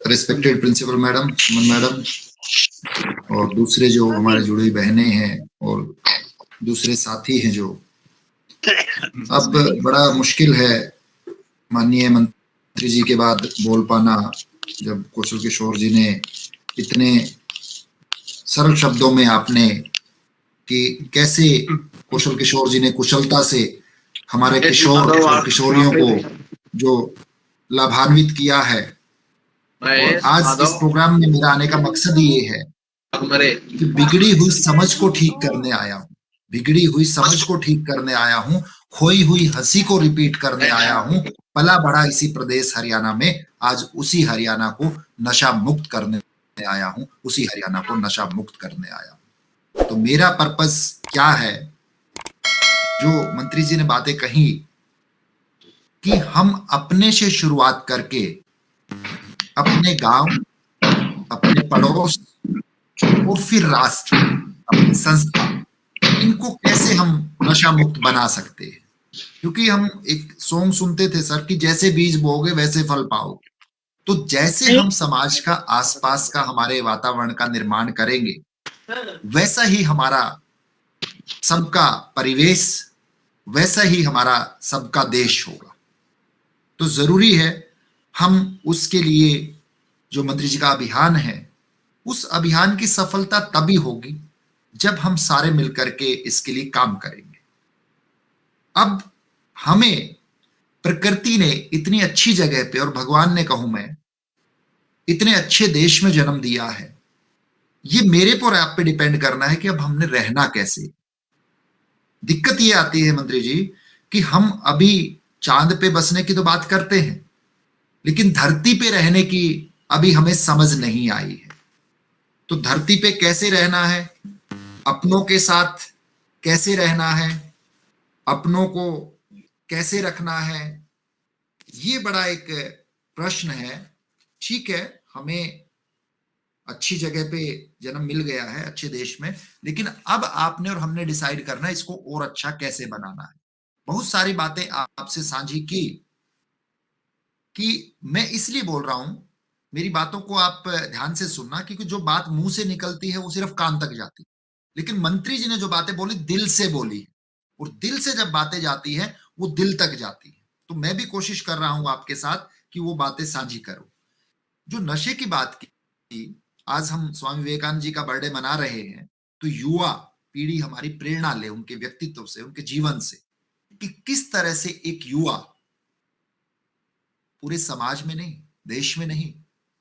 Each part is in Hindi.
रिस्पेक्टेड प्रिंसिपल मैडम, सुमन मैडम, और दूसरे जो हमारे जुड़ी बहनें हैं और दूसरे साथी हैं जो, अब बड़ा मुश्किल है माननीय मंत्री जी के बाद बोल पाना, जब कौशल किशोर जी ने इतने सरल शब्दों में आपने कि कैसे कौशल किशोर जी ने कुशलता से हमारे किशोर और किशोरियों को जो लाभान्वित किया है। और आज इस प्रोग्राम में मेरा आने का मकसद ये है कि बिगड़ी हुई समझ को ठीक करने आया हूँ, बिगड़ी हुई समझ को ठीक करने आया हूँ, खोई हुई हंसी को रिपीट करने आया हूँ। पला बढ़ा इसी प्रदेश हरियाणा में, आज उसी हरियाणा को नशा मुक्त करने आया हूँ, उसी हरियाणा को नशा मुक्त करने आया हूँ। तो मेरा पर्पस क्या है? जो मंत्री जी ने बातें कही कि हम अपने से शुरुआत करके अपने गांव, अपने पड़ोस और फिर राष्ट्र, अपनी संस्था, इनको कैसे हम नशा मुक्त बना सकते हैं। क्योंकि हम एक सॉन्ग सुनते थे सर कि जैसे बीज बोओगे वैसे फल पाओगे। तो जैसे हम समाज का, आसपास का, हमारे वातावरण का निर्माण करेंगे, वैसा ही हमारा सबका परिवेश, वैसा ही हमारा सबका देश होगा। तो जरूरी है हम उसके लिए जो मंत्री जी का अभियान है, उस अभियान की सफलता तभी होगी जब हम सारे मिलकर के इसके लिए काम करेंगे। अब हमें प्रकृति ने इतनी अच्छी जगह पे, और भगवान ने कहूं मैं, इतने अच्छे देश में जन्म दिया है। ये मेरे पर आप पे डिपेंड करना है कि अब हमने रहना कैसे। दिक्कत ये आती है मंत्री जी कि हम अभी चांद पे बसने की तो बात करते हैं, लेकिन धरती पे रहने की अभी हमें समझ नहीं आई है। तो धरती पे कैसे रहना है, अपनों के साथ कैसे रहना है, अपनों को कैसे रखना है, ये बड़ा एक प्रश्न है। ठीक है, हमें अच्छी जगह पे जन्म मिल गया है, अच्छे देश में, लेकिन अब आपने और हमने डिसाइड करना है इसको और अच्छा कैसे बनाना है। बहुत सारी बातें आपसे साझी की कि मैं इसलिए बोल रहा हूं, मेरी बातों को आप ध्यान से सुनना, क्योंकि जो बात मुंह से निकलती है वो सिर्फ कान तक जाती है, लेकिन मंत्री जी ने जो बातें बोली दिल से बोली है, और दिल से जब बातें जाती है वो दिल तक जाती है। तो मैं भी कोशिश कर रहा हूं आपके साथ कि वो बातें साझी करूं। जो नशे की बात की, आज हम स्वामी विवेकानंद जी का बर्थडे मना रहे हैं, तो युवा पीढ़ी हमारी प्रेरणा ले उनके व्यक्तित्व से, उनके जीवन से, कि किस तरह से एक युवा पूरे समाज में नहीं, देश में नहीं,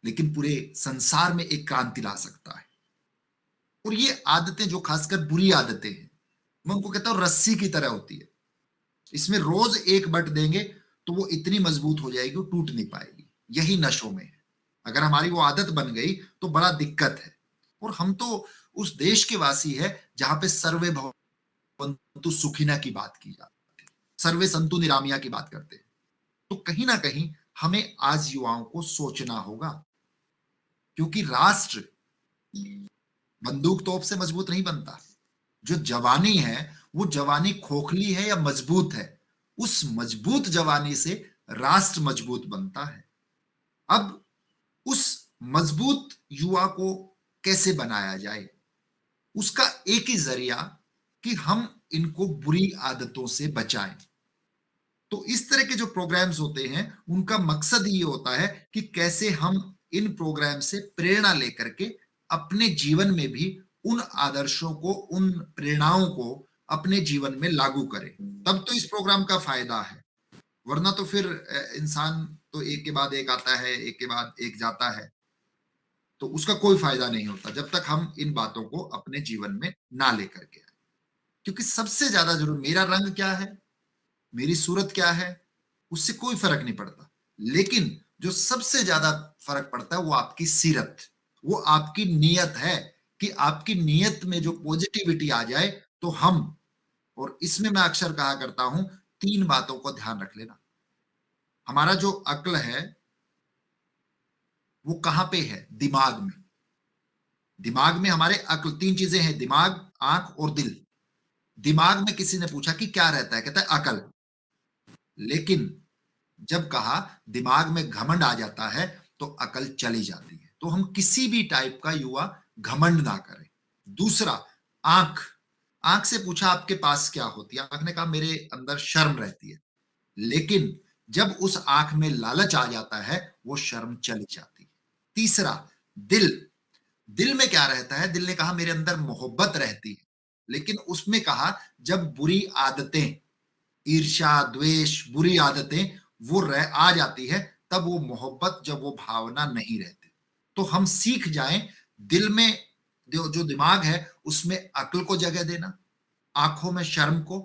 लेकिन पूरे संसार में एक क्रांति ला सकता है। और ये आदतें जो खासकर बुरी आदतें हैं, मैं उनको कहता हूं रस्सी की तरह होती है। इसमें रोज एक बट देंगे तो वो इतनी मजबूत हो जाएगी वो टूट नहीं पाएगी। यही नशों में है, अगर हमारी वो आदत बन गई तो बड़ा दिक्कत है। और हम तो उस देश के वासी है जहां पे सर्वे भवन्तु सुखिनः की बात की जाती है, सर्वे संतु निरामया की बात करते हैं। तो कहीं ना कहीं हमें आज युवाओं को सोचना होगा, क्योंकि राष्ट्र बंदूक तोप से मजबूत नहीं बनता। जो जवानी है वो जवानी खोखली है या मजबूत है, उस मजबूत जवानी से राष्ट्र मजबूत बनता है। अब उस मजबूत युवा को कैसे बनाया जाए, उसका एक ही जरिया कि हम इनको बुरी आदतों से बचाएं। तो इस तरह के जो प्रोग्राम्स होते हैं उनका मकसद ये होता है कि कैसे हम इन प्रोग्राम से प्रेरणा लेकर के अपने जीवन में भी उन आदर्शों को, उन प्रेरणाओं को अपने जीवन में लागू करें। तब तो इस प्रोग्राम का फायदा है, वरना तो फिर इंसान तो एक के बाद एक आता है, एक के बाद एक जाता है, तो उसका कोई फायदा नहीं होता जब तक हम इन बातों को अपने जीवन में ना लेकर के आए। क्योंकि सबसे ज्यादा जरूर मेरा रंग क्या है, मेरी सूरत क्या है, उससे कोई फर्क नहीं पड़ता। लेकिन जो सबसे ज्यादा फर्क पड़ता है वो आपकी सीरत, वो आपकी नीयत है, कि आपकी नीयत में जो पॉजिटिविटी आ जाए तो हम, और इसमें मैं अक्सर कहा करता हूं, तीन बातों को ध्यान रख लेना। हमारा जो अक्ल है वो कहां पे है? दिमाग में। दिमाग में हमारे अक्ल, तीन चीजें हैं, दिमाग, आंख और दिल। दिमाग में किसी ने पूछा कि क्या रहता है, कहता है अकल। लेकिन जब कहा दिमाग में घमंड आ जाता है तो अकल चली जाती है। तो हम किसी भी टाइप का युवा घमंड ना करें। दूसरा, आंख। आंख से पूछा आपके पास क्या होती है? आंख ने कहा मेरे अंदर शर्म रहती है। लेकिन जब उस आंख में लालच आ जाता है, वो शर्म चली जाती है। तीसरा, दिल। दिल में क्या रहता है? दिल ने कहा मेरे अंदर मोहब्बत रहती है। लेकिन उसमें कहा जब बुरी आदतें, ईर्ष्या, द्वेष, बुरी आदतें वो रह आ जाती है, तब वो मोहब्बत, जब वो भावना नहीं रहती। तो हम सीख जाएं, दिल में जो दिमाग है उसमें अक्ल को जगह देना, आंखों में शर्म को,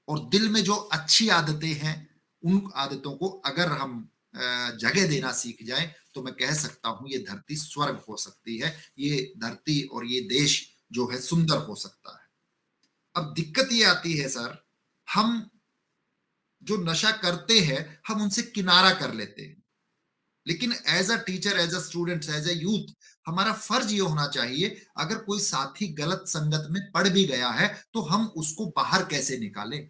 और दिल में जो अच्छी आदतें हैं उन आदतों को अगर हम जगह देना सीख जाएं, तो मैं कह सकता हूं ये धरती स्वर्ग हो सकती है। ये धरती और ये देश जो है सुंदर हो सकता है। अब दिक्कत ये आती है सर, हम जो नशा करते हैं हम उनसे किनारा कर लेते हैं। लेकिन as a teacher, as a student, as a youth, हमारा फर्ज ये होना चाहिए, अगर कोई साथी गलत संगत में पड़ भी गया है तो हम उसको बाहर कैसे निकालें।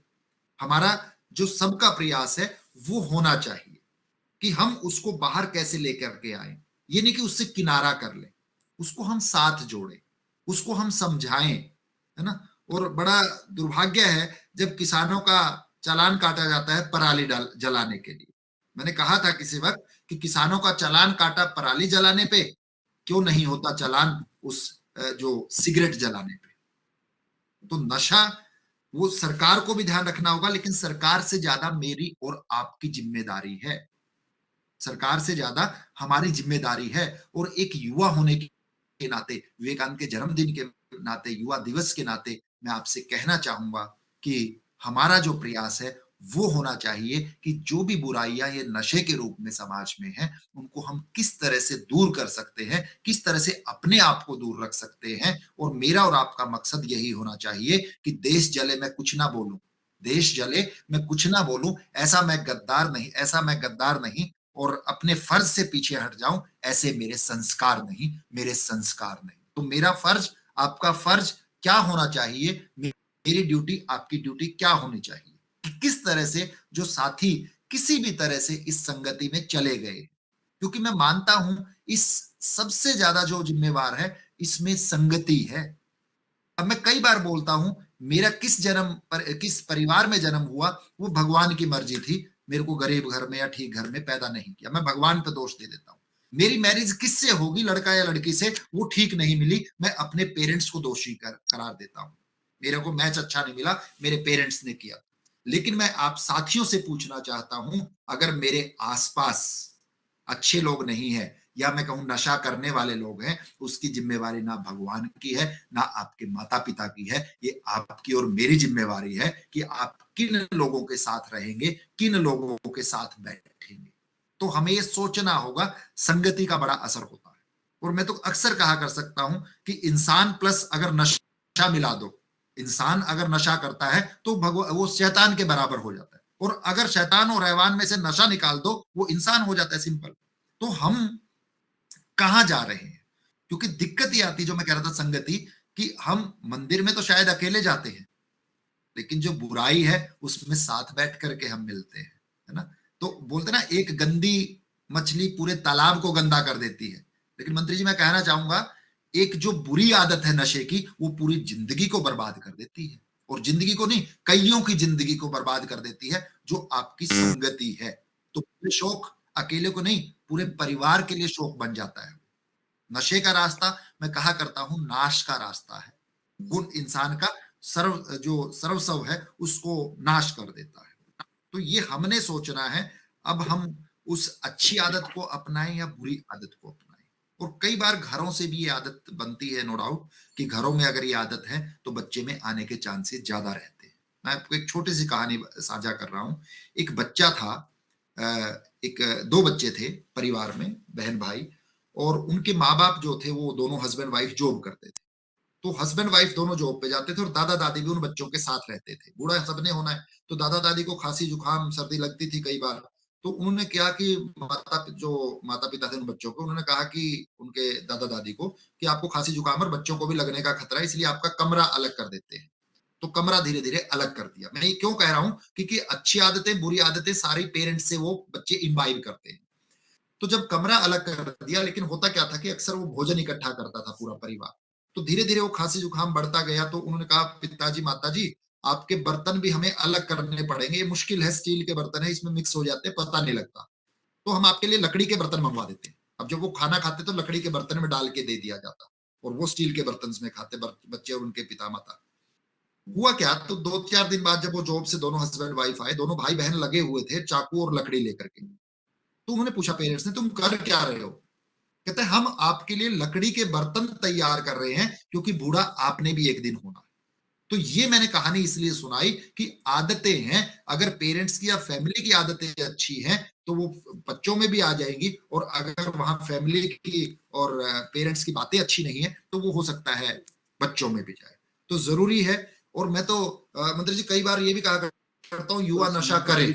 हमारा जो सबका प्रयास है वो होना चाहिए कि हम उसको बाहर कैसे लेकर के आए। ये नहीं कि उससे किनारा कर ले, उसको हम साथ जोड़े, उसको हम समझाएं, है ना। और बड़ा दुर्भाग्य है जब किसानों का चालान काटा जाता है पराली जलाने के लिए। मैंने कहा था किसी वक्त कि किसानों का चालान काटा पराली जलाने पे, क्यों नहीं होता चालान उस जो सिगरेट जलाने पे। तो नशा, वो सरकार को भी ध्यान रखना होगा, लेकिन सरकार से ज्यादा मेरी और आपकी जिम्मेदारी है। सरकार से ज्यादा हमारी जिम्मेदारी है। और एक युवा होने के नाते, विवेकानंद के जन्मदिन के नाते, युवा दिवस के नाते, मैं आपसे कहना चाहूंगा कि हमारा जो प्रयास है वो होना चाहिए कि जो भी बुराइयां ये नशे के रूप में समाज में है, उनको हम किस तरह से दूर कर सकते हैं, किस तरह से अपने आप को दूर रख सकते हैं। और मेरा और आपका मकसद यही होना चाहिए कि देश जले मैं कुछ ना बोलूं, देश जले मैं कुछ ना बोलूं, ऐसा मैं गद्दार नहीं, ऐसा मैं गद्दार नहीं, और अपने फर्ज से पीछे हट जाऊं, ऐसे मेरे संस्कार नहीं, मेरे संस्कार नहीं। तो मेरा फर्ज, आपका फर्ज क्या होना चाहिए, मेरी ड्यूटी, आपकी ड्यूटी क्या होनी चाहिए कि किस तरह से जो साथी किसी भी तरह से इस संगति में चले गए, क्योंकि मैं मानता हूं इस सबसे ज्यादा जो जिम्मेवार है इसमें संगति है। अब मैं कई बार बोलता हूं, मेरा किस परिवार में जन्म हुआ वो भगवान की मर्जी थी। मेरे को गरीब घर में या ठीक घर में पैदा नहीं किया, मैं भगवान पे दोष दे देता हूं। मेरी मैरिज किससे होगी, लड़का या लड़की से, वो ठीक नहीं मिली, मैं अपने पेरेंट्स को दोषी करार देता हूं। मेरे को मैच अच्छा नहीं मिला, मेरे पेरेंट्स ने किया। लेकिन मैं आप साथियों से पूछना चाहता हूं, अगर मेरे आसपास अच्छे लोग नहीं है, या मैं कहूं नशा करने वाले लोग हैं, उसकी जिम्मेवारी ना भगवान की है, ना आपके माता पिता की है, ये आपकी और मेरी जिम्मेवारी है कि आप किन लोगों के साथ रहेंगे, किन लोगों के साथ बैठेंगे। तो हमें ये सोचना होगा, संगति का बड़ा असर होता है। और मैं तो अक्सर कहा कर सकता हूं कि इंसान प्लस अगर नशा मिला दो, इंसान अगर नशा करता है तो वो शैतान के बराबर हो जाता है, और अगर शैतान और हैवान में से नशा निकाल दो, वो इंसान हो जाता है, सिंपल। तो हम कहां जा रहे हैं? क्योंकि दिक्कत ये आती, जो मैं कह रहा था संगति, कि हम मंदिर में तो शायद अकेले जाते हैं, लेकिन जो बुराई है उसमें साथ बैठ करके हम मिलते हैं, है ना। तो बोलते ना, एक गंदी मछली पूरे तालाब को गंदा कर देती है। लेकिन मंत्री जी मैं कहना चाहूंगा, एक जो बुरी आदत है नशे की, वो पूरी जिंदगी को बर्बाद कर देती है। और जिंदगी को नहीं, कईयों की जिंदगी को बर्बाद कर देती है, जो आपकी संगति है। तो पूरे शौक अकेले को नहीं, पूरे परिवार के लिए शौक बन जाता है। नशे का रास्ता, मैं कहा करता हूं, नाश का रास्ता है। वो इंसान का सर्वस्व है उसको नाश कर देता है। तो ये हमने सोचना है, अब हम उस अच्छी आदत को अपनाएं या बुरी आदत को अपनाएं। और कई बार घरों से भी ये आदत बनती है, नो डाउट, कि घरों में अगर ये आदत है तो बच्चे में आने के चांसेस ज्यादा रहते हैं। मैं आपको एक छोटी सी कहानी साझा कर रहा हूं। एक बच्चा था, एक दो बच्चे थे परिवार में, बहन भाई, और उनके माँ बाप जो थे वो दोनों हस्बैंड वाइफ जॉब करते थे। तो हस्बैंड वाइफ दोनों जॉब पे जाते थे और दादा दादी भी उन बच्चों के साथ रहते थे। बूढ़ा सबने होना है, तो दादा दादी को खांसी जुकाम सर्दी लगती थी कई बार। तो उन्होंने क्या कि माता पिता थे उन बच्चों को, उन्होंने कहा कि उनके दादा दादी को कि आपको खांसी जुकाम और बच्चों को भी लगने का खतरा है, इसलिए आपका कमरा अलग कर देते हैं। तो कमरा धीरे धीरे अलग कर दिया। मैं ये क्यों कह रहा हूं, क्योंकि अच्छी आदतें बुरी आदतें सारी पेरेंट्स से वो बच्चे इम्बाइब करते हैं। तो जब कमरा अलग कर दिया, लेकिन होता क्या था कि अक्सर वो भोजन इकट्ठा करता था पूरा परिवार। तो धीरे धीरे वो खांसी जुकाम बढ़ता गया, तो उन्होंने कहा पिताजी माताजी आपके बर्तन भी हमें अलग करने पड़ेंगे, ये मुश्किल है, स्टील के बर्तन है, इसमें मिक्स हो जाते हैं, पता नहीं लगता, तो हम आपके लिए लकड़ी के बर्तन मंगवा देते हैं। अब जब वो खाना खाते तो लकड़ी के बर्तन में डाल के दे दिया जाता, और वो स्टील के बर्तन में खाते बच्चे और उनके पिता माता। हुआ क्या, तो 2-4 दिन बाद जब वो जॉब से दोनों हस्बैंड वाइफ आए, दोनों भाई बहन लगे हुए थे चाकू और लकड़ी लेकर के। तो उन्होंने पूछा पेरेंट्स ने, तुम कर क्या रहे हो? कहते हैं हम आपके लिए लकड़ी के बर्तन तैयार कर रहे हैं, क्योंकि बूढ़ा आपने भी एक दिन होना है। तो ये मैंने कहानी इसलिए सुनाई कि आदतें हैं, अगर पेरेंट्स की या फैमिली की आदतें अच्छी हैं तो वो बच्चों में भी आ जाएंगी, और अगर वहां फैमिली की और पेरेंट्स की बातें अच्छी नहीं है तो वो हो सकता है बच्चों में भी जाए। तो जरूरी है। और मैं तो मंत्री जी कई बार ये भी कहा करता हूँ, युवा नशा करे,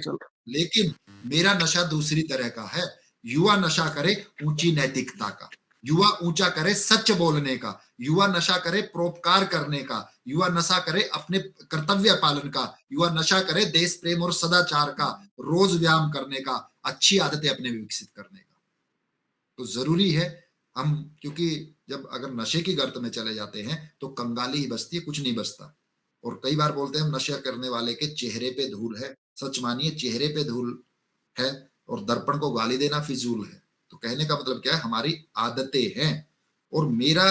लेकिन मेरा नशा दूसरी तरह का है। युवा नशा करे ऊंची नैतिकता का, युवा ऊंचा करे सच बोलने का, युवा नशा करे परोपकार करने का, युवा नशा करे अपने कर्तव्य पालन का, युवा नशा करे देश प्रेम और सदाचार का, रोज व्यायाम करने का, अच्छी आदतें अपने विकसित करने का। तो जरूरी है हम, क्योंकि जब अगर नशे की गर्त में चले जाते हैं तो कंगाली ही बचती है, कुछ नहीं बचता। और कई बार बोलते हैं नशा करने वाले के चेहरे पे धूल है, सच मानिए चेहरे पे धूल है, और दर्पण को गाली देना फिजूल है। तो कहने का मतलब क्या है, हमारी आदतें हैं। और मेरा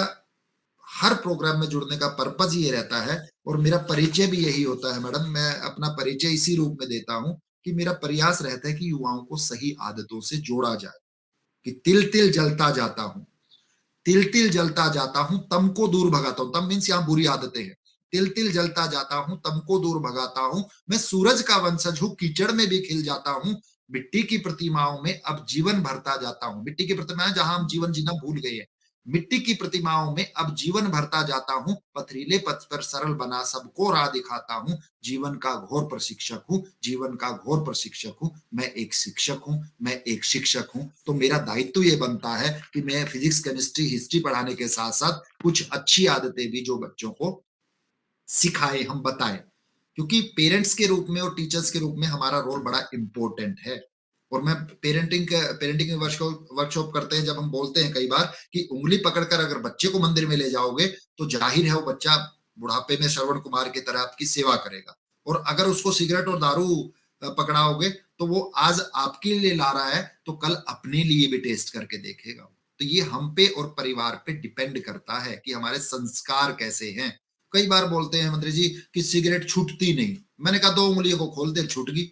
हर प्रोग्राम में जुड़ने का पर्पज ये रहता है, और मेरा परिचय भी यही होता है मैडम, मैं अपना परिचय इसी रूप में देता हूं कि मेरा प्रयास रहता है कि युवाओं को सही आदतों से जोड़ा जाए। कि तिल तिल जलता जाता हूं, तिल तिल जलता जाता हूं, तम को दूर भगाता हूं। तम मीन्स यहां बुरी आदतें हैं। तिल तिल जलता जाता हूं, तम को दूर भगाता हूं, मैं सूरज का वंशज हूं, कीचड़ में भी खिल जाता हूं, मिट्टी की प्रतिमाओं में अब जीवन भरता जाता हूं। मिट्टी की प्रतिमाएं जहां हम जीवन जीना भूल गए हैं, मिट्टी की प्रतिमाओं में अब जीवन भरता जाता हूं, पथरीले पथ पर सरल बना सबको राह दिखाता हूं, जीवन का घोर प्रशिक्षक हूं, जीवन का घोर प्रशिक्षक हूं, मैं एक शिक्षक हूं, मैं एक शिक्षक हूं। तो मेरा दायित्व ये बनता है कि मैं फिजिक्स केमिस्ट्री हिस्ट्री पढ़ाने के साथ साथ कुछ अच्छी आदतें भी जो बच्चों को सिखाए, हम बताएं। क्योंकि पेरेंट्स के रूप में और टीचर्स के रूप में हमारा रोल बड़ा इंपॉर्टेंट है। और मैं पेरेंटिंग वर्कशॉप करते हैं, जब हम बोलते हैं कई बार कि उंगली पकड़कर अगर बच्चे को मंदिर में ले जाओगे तो जाहिर है वो बच्चा बुढ़ापे में श्रवण कुमार की तरह आपकी सेवा करेगा। और अगर उसको सिगरेट और दारू पकड़ाओगे तो वो आज आपके लिए ला रहा है तो कल अपने लिए भी टेस्ट करके देखेगा। तो ये हम पे और परिवार पे डिपेंड करता है कि हमारे संस्कार कैसे हैं। कई बार बोलते हैं मंत्री जी कि सिगरेट छूटती नहीं, मैंने कहा 2 उंगलियों को खोल दे छूट गई।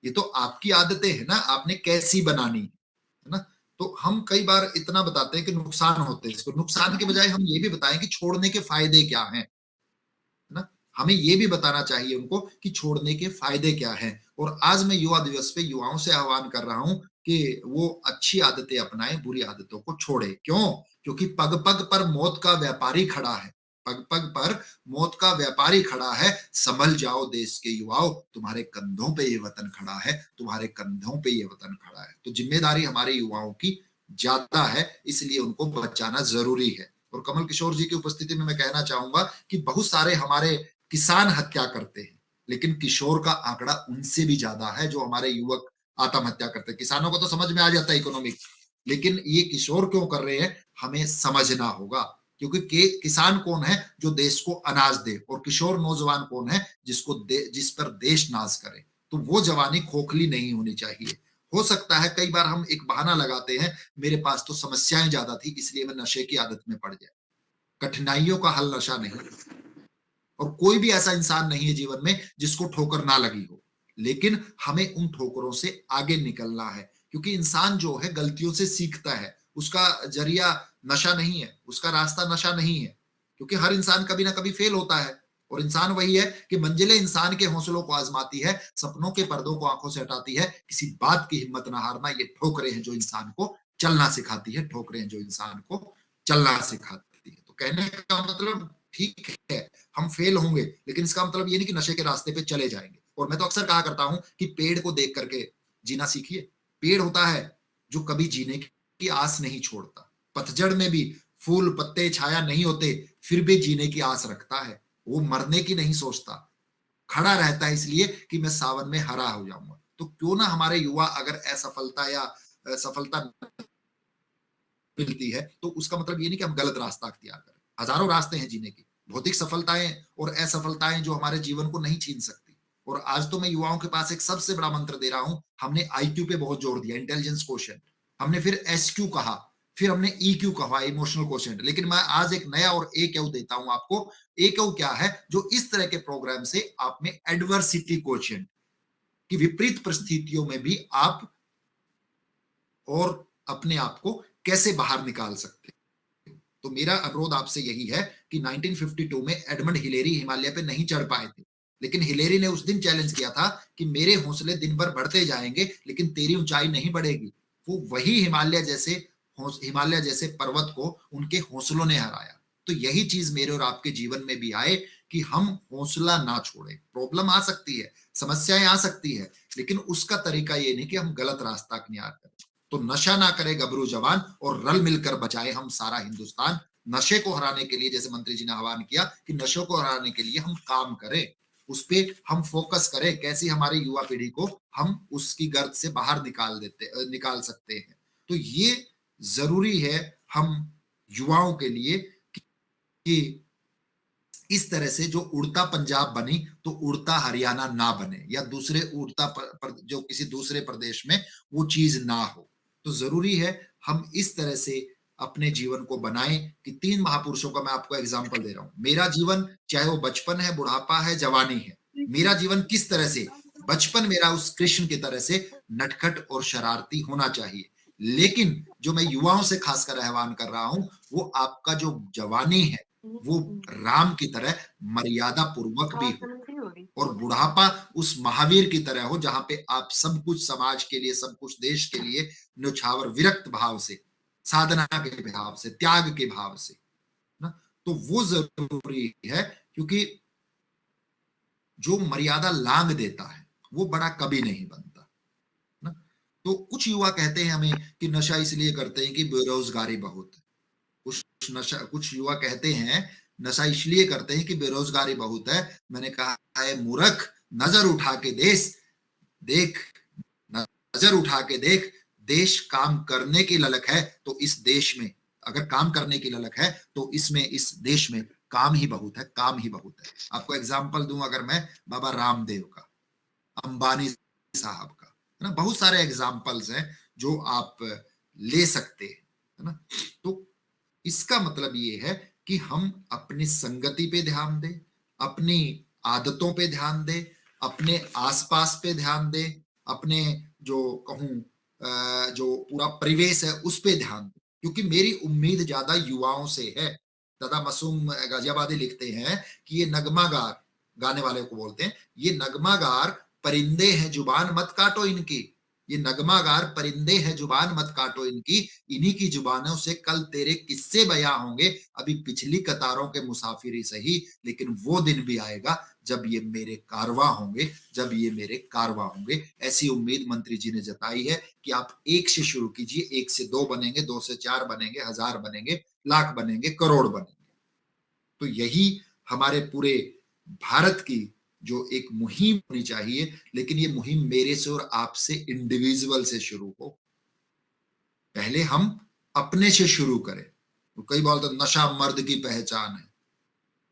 ये तो आपकी आदतें है ना, आपने कैसी बनानी है ना। तो हम कई बार इतना बताते हैं कि नुकसान होते हैं, इसको नुकसान के बजाय हम ये भी बताएं कि छोड़ने के फायदे क्या हैं, है ना। हमें ये भी बताना चाहिए उनको कि छोड़ने के फायदे क्या हैं। और आज मैं युवा दिवस पे युवाओं से आह्वान कर रहा हूं कि वो अच्छी आदतें अपनाएं, बुरी आदतों को छोड़े। क्यों? क्योंकि पग पग पर मौत का व्यापारी खड़ा है, पग पग पर मौत का व्यापारी खड़ा है। संभल जाओ देश के युवाओं, तुम्हारे कंधों पे ये वतन खड़ा है, तुम्हारे कंधों पे ये वतन खड़ा है। तो जिम्मेदारी हमारे युवाओं की ज्यादा है, इसलिए उनको बचाना जरूरी है। और कमल किशोर जी की उपस्थिति में मैं कहना चाहूंगा कि बहुत सारे हमारे किसान हत्या करते हैं, लेकिन किशोर का आंकड़ा उनसे भी ज्यादा है जो हमारे युवक आत्महत्या करते हैं। किसानों को तो समझ में आ जाता है इकोनॉमिक, लेकिन ये किशोर क्यों कर रहे हैं हमें समझना होगा। क्योंकि किसान कौन है जो देश को अनाज दे, और किशोर नौजवान कौन है जिस पर देश नाज करे। तो वो जवानी खोखली नहीं होनी चाहिए। हो सकता है कई बार हम एक बहाना लगाते हैं, मेरे पास तो समस्याएं ज्यादा थी इसलिए मैं नशे की आदत में पड़ गया। कठिनाइयों का हल नशा नहीं, और कोई भी ऐसा इंसान नहीं है जीवन में जिसको ठोकर ना लगी हो। लेकिन हमें उन ठोकरों से आगे निकलना है, क्योंकि इंसान जो है गलतियों से सीखता है। उसका जरिया नशा नहीं है, उसका रास्ता नशा नहीं है। क्योंकि हर इंसान कभी ना कभी फेल होता है, और इंसान वही है कि मंजिलें इंसान के हौसलों को आजमाती है, सपनों के पर्दों को आंखों से हटाती है। किसी बात की हिम्मत ना हारना, ये ठोकरें हैं जो इंसान को चलना सिखाती है, ठोकरें हैं जो इंसान को चलना सिखाती है। तो कहने का मतलब ठीक है हम फेल होंगे, लेकिन इसका मतलब ये नहीं कि नशे के रास्ते पे चले जाएंगे। और मैं तो अक्सर कहा करता हूं कि पेड़ को देख करके जीना सीखिए। पेड़ होता है जो कभी जीने की आस नहीं छोड़ता, पतझड़ में भी फूल पत्ते छाया नहीं होते फिर भी जीने की आस रखता है। वो मरने की नहीं सोचता, खड़ा रहता है इसलिए कि मैं सावन में हरा हो जाऊंगा। तो क्यों ना हमारे युवा अगर असफलता या सफलता मिलती है, तो उसका मतलब ये नहीं कि हम गलत रास्ता अख्तियार करें। हजारों रास्ते हैं जीने के, भौतिक सफलताएं और असफलताएं जो हमारे जीवन को नहीं छीन सकती। और आज तो मैं युवाओं के पास एक सबसे बड़ा मंत्र दे रहा हूं। हमने आईक्यू पे बहुत जोर दिया, इंटेलिजेंस क्वोशिएंट, हमने फिर एसक्यू कहा, फिर हमने ईक्यू कहा, इमोशनल क्वोशिएंट, लेकिन मैं आज एक नया और ए क्यू देता हूं आपको। ए क्यू क्या है? जो इस तरह के प्रोग्राम से आप में एडवर्सिटी क्वोशिएंट, कि विपरीत परिस्थितियों में भी आप और अपने आप को कैसे बाहर निकाल सकते हैं। तो मेरा अनुरोध आपसे यही है कि 1952 में एडमंड हिलेरी हिमालय पे नहीं चढ़ पाए थे, लेकिन हिलेरी ने उस दिन चैलेंज किया था कि मेरे हौसले दिन भर बढ़ते जाएंगे लेकिन तेरी ऊंचाई नहीं बढ़ेगी। वो वही हिमालय जैसे पर्वत को उनके हौसलों ने हराया। तो यही चीज मेरे और आपके जीवन में भी आए कि हम हौसला ना छोड़े। प्रॉब्लम आ सकती है, समस्याएं आ सकती है, लेकिन उसका तरीका ये नहीं कि हम गलत रास्ता अख्तियार करें। तो नशा ना करे गबरू जवान, और रल मिलकर बचाए हम सारा हिंदुस्तान। नशे को हराने के लिए, जैसे मंत्री जी ने आह्वान किया कि नशों को हराने के लिए हम काम करें, उस पे हम फोकस करें, कैसी हमारी युवा पीढ़ी को हम उसकी गर्त से बाहर निकाल सकते हैं। तो ये जरूरी है हम युवाओं के लिए कि इस तरह से जो उड़ता पंजाब बनी तो उड़ता हरियाणा ना बने, या दूसरे जो किसी दूसरे प्रदेश में वो चीज ना हो। तो जरूरी है हम इस तरह से अपने जीवन को बनाएं कि 3 महापुरुषों का मैं आपको एग्जांपल दे रहा हूं। मेरा जीवन, चाहे वो बचपन है, बुढ़ापा है, जवानी है, मेरा जीवन किस तरह से, बचपन मेरा उस कृष्ण की तरह से नटखट और शरारती होना चाहिए। लेकिन जो मैं युवाओं से खासकर आह्वान कर रहा हूं, वो आपका जो जवानी है वो राम की तरह मर्यादा पूर्वक भी हो, और बुढ़ापा उस महावीर की तरह हो जहां पे आप सब कुछ समाज के लिए, सब कुछ देश के लिए न्यौछावर विरक्त भाव से, साधना के भाव से, त्याग के भाव से ना। तो वो जरूरी है, क्योंकि जो मर्यादा लांग देता है वो बड़ा कभी नहीं बनता ना। तो कुछ युवा कहते हैं हमें कि नशा इसलिए करते हैं कि बेरोजगारी बहुत है। कुछ युवा कहते हैं नशा इसलिए करते हैं कि बेरोजगारी बहुत है। मैंने कहा है मूर्ख, नजर उठा के देख, नजर उठा के देख, देश काम करने की ललक है तो इस देश में, अगर काम करने की ललक है तो इसमें, इस देश में काम ही बहुत है, काम ही बहुत है। आपको एग्जाम्पल दूं अगर मैं, बाबा रामदेव का, अंबानी साहब का, है ना, बहुत सारे एग्जाम्पल्स हैं जो आप ले सकते हैं, है ना। तो इसका मतलब ये है कि हम अपनी संगति पे ध्यान दें, अपनी आदतों पे ध्यान दें, अपने आसपास पे ध्यान दें, अपने जो कहूं जो पूरा परिवेश है उस पे ध्यान दें। क्योंकि मेरी उम्मीद ज्यादा युवाओं से है। दादा मासूम गाजियाबादी लिखते हैं कि ये नगमागार, गाने वाले को बोलते हैं, ये नगमागार परिंदे हैं जुबान मत काटो इनकी, ये नगमागार परिंदे हैं जुबान मत काटो इनकी, इन्हीं की जुबानों से कल तेरे किस्से बयां होंगे। अभी पिछली कतारों के मुसाफिर ही सही, लेकिन वो दिन भी आएगा जब ये मेरे कारवां होंगे, जब ये मेरे कारवां होंगे। ऐसी उम्मीद मंत्री जी ने जताई है कि आप एक से शुरू कीजिए, 1 से 2 बनेंगे, 2 से 4 बनेंगे, 1000 बनेंगे, लाख बनेंगे, करोड़ बनेंगे। तो यही हमारे पूरे भारत की जो एक मुहिम होनी चाहिए, लेकिन ये मुहिम मेरे से और आपसे, इंडिविजुअल से शुरू हो। पहले हम अपने से शुरू करें। तो कई बार तो नशा मर्द की पहचान है।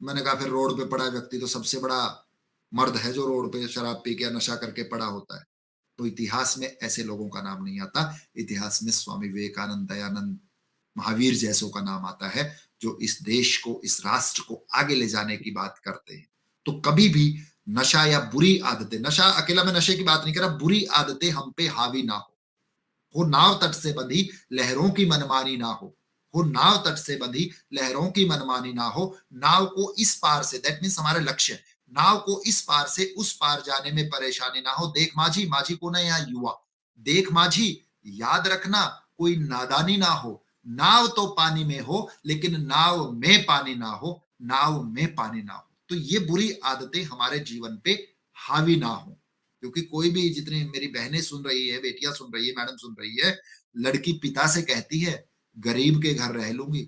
मैंने कहा फिर रोड पे पड़ा व्यक्ति तो सबसे बड़ा मर्द है जो रोड पे शराब पी के नशा करके पड़ा होता है। तो इतिहास में ऐसे लोगों का नाम नहीं आता। इतिहास में स्वामी विवेकानंद, दयानंद, महावीर जैसों का नाम आता है, जो इस देश को, इस राष्ट्र को आगे ले जाने की बात करते हैं। तो कभी भी नशा या बुरी आदतें, नशा अकेला, मैं नशे की बात नहीं कर रहा, बुरी आदतें हम पे हावी ना हो नाव तट से बंधी लहरों की मनमानी ना हो नाव तट से बंधी लहरों की मनमानी ना हो, नाव को इस पार से, दैट मीन्स हमारे लक्ष्य, नाव को इस पार से उस पार जाने में परेशानी ना हो। देख माझी, माझी को ना यहाँ युवा, देख माझी, याद रखना कोई नादानी ना हो, नाव तो पानी में हो लेकिन नाव में पानी ना हो, नाव में पानी ना हो। तो ये बुरी आदतें हमारे जीवन पे हावी ना हो। क्योंकि कोई भी, जितनी मेरी बहनें सुन रही है, बेटियां सुन रही है, मैडम सुन रही है, लड़की पिता से कहती है गरीब के घर रह लूंगी,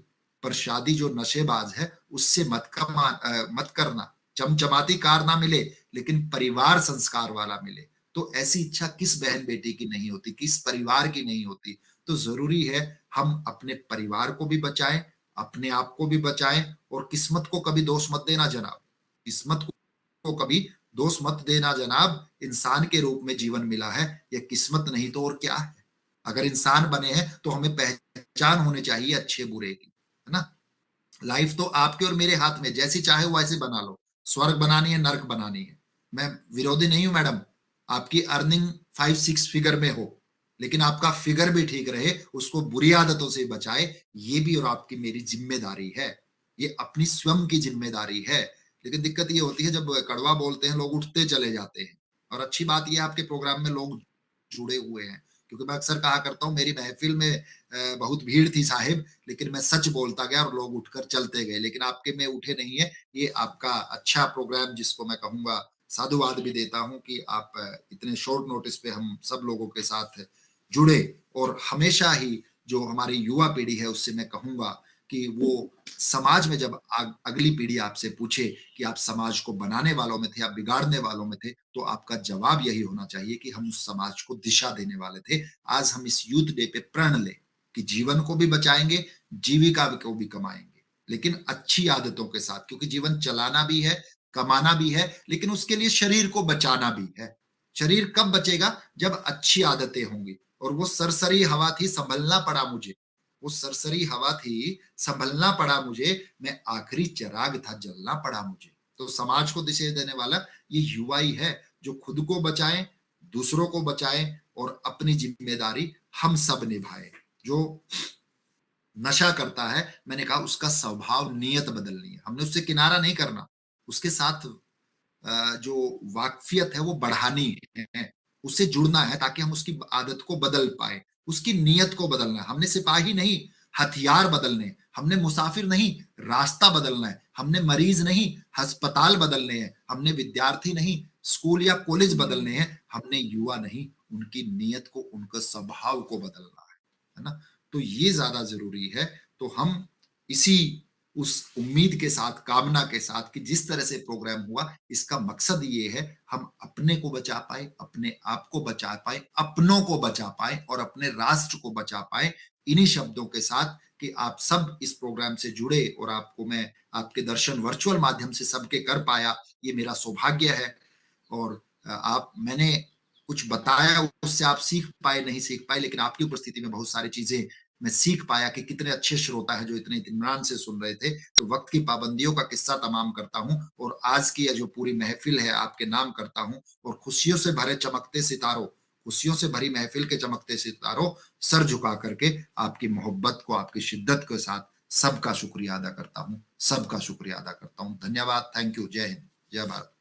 पर शादी जो नशेबाज है उससे मत करना। चमचमाती कार ना मिले लेकिन परिवार संस्कार वाला मिले। तो ऐसी इच्छा किस बहन बेटी की नहीं होती, किस परिवार की नहीं होती। तो जरूरी है हम अपने परिवार को भी बचाएं, अपने आप को भी बचाएं, और किस्मत को कभी दोष मत देना जनाब। किस्मत को कभी दोष मत देना जनाब। इंसान के रूप में जीवन मिला है, यह किस्मत नहीं तो और क्या है। अगर इंसान बने हैं तो हमें पहचान होनी चाहिए अच्छे बुरे की, है ना। लाइफ तो आपके और मेरे हाथ में, जैसी चाहे वैसे बना लो। स्वर्ग बनानी है, नरक बनानी है। मैं विरोधी नहीं हूं मैडम, आपकी अर्निंग 5-6 फिगर में हो, लेकिन आपका फिगर भी ठीक रहे, उसको बुरी आदतों से बचाए, ये भी और आपकी मेरी जिम्मेदारी है। ये अपनी स्वयं की जिम्मेदारी है। लेकिन दिक्कत ये होती है जब कड़वा बोलते हैं लोग उठते चले जाते हैं। और अच्छी बात यह आपके प्रोग्राम में लोग जुड़े हुए हैं, क्योंकि मैं अक्सर कहा करता हूं मेरी महफिल में बहुत भीड़ थी साहिब, लेकिन मैं सच बोलता गया और लोग उठकर चलते गए। लेकिन आपके में उठे नहीं है, ये आपका अच्छा प्रोग्राम, जिसको मैं कहूंगा साधुवाद भी देता हूं कि आप इतने शॉर्ट नोटिस पे हम सब लोगों के साथ जुड़े। और हमेशा ही जो हमारी युवा पीढ़ी है उससे मैं कहूंगा कि वो समाज में जब अगली पीढ़ी आपसे पूछे कि आप समाज को बनाने वालों में थे, आप बिगाड़ने वालों में थे, तो आपका जवाब यही होना चाहिए कि हम उस समाज को दिशा देने वाले थे। आज हम इस यूथ डे पे प्रण लें कि जीवन को भी बचाएंगे, जीविका को भी कमाएंगे, लेकिन अच्छी आदतों के साथ, क्योंकि जीवन चलाना भी है, कमाना भी है, लेकिन उसके लिए शरीर को बचाना भी है। शरीर कब बचेगा? जब अच्छी आदतें होंगी। और वो सरसरी हवा थी, संभलना पड़ा मुझे। वो सरसरी हवा थी, संभलना पड़ा मुझे। मैं आखिरी चिराग था, जलना पड़ा मुझे। तो समाज को दिशा देने वाला ये युवा ही है, जो खुद को बचाएं, दूसरों को बचाएं, और अपनी जिम्मेदारी हम सब निभाएं। जो नशा करता है, मैंने कहा उसका स्वभाव, नियत बदलनी है। हमने उससे किनारा नहीं करना, उसके साथ जो वाकफियत है वो बढ़ानी है, उससे जुड़ना है, ताकि हम उसकी आदत को बदल पाए, उसकी नीयत को बदलना है। हमने सिपाही नहीं, हथियार बदलने। हमने मुसाफिर नहीं, रास्ता बदलना है। हमने मरीज नहीं, अस्पताल बदलने हैं। हमने विद्यार्थी नहीं, स्कूल या कॉलेज बदलने हैं। हमने युवा नहीं, उनकी नीयत को, उनका स्वभाव को बदलना है ना। तो ये ज्यादा जरूरी है। तो हम इसी उस उम्मीद के साथ, कामना के साथ कि जिस तरह से प्रोग्राम हुआ, इसका मकसद ये है हम अपने को बचा पाए, अपने आप को बचा पाए, अपनों को बचा पाए, और अपने राष्ट्र को बचा पाए। इन्हीं शब्दों के साथ कि आप सब इस प्रोग्राम से जुड़े और आपको मैं आपके दर्शन वर्चुअल माध्यम से सबके कर पाया, ये मेरा सौभाग्य है। और आप, मैंने कुछ बताया उससे आप सीख पाए नहीं सीख पाए, लेकिन आपकी उपस्थिति में बहुत सारी चीजें मैं सीख पाया कि कितने अच्छे श्रोता है जो इतने इत्मीनान से सुन रहे थे। तो वक्त की पाबंदियों का किस्सा तमाम करता हूं, और आज की जो पूरी महफिल है आपके नाम करता हूं। और खुशियों से भरे चमकते सितारों, खुशियों से भरी महफिल के चमकते सितारों, सर झुका करके आपकी मोहब्बत को, आपकी शिद्दत के साथ सबका शुक्रिया अदा करता हूं, सबका शुक्रिया अदा करता हूं। धन्यवाद, थैंक यू, जय हिंद, जय भारत।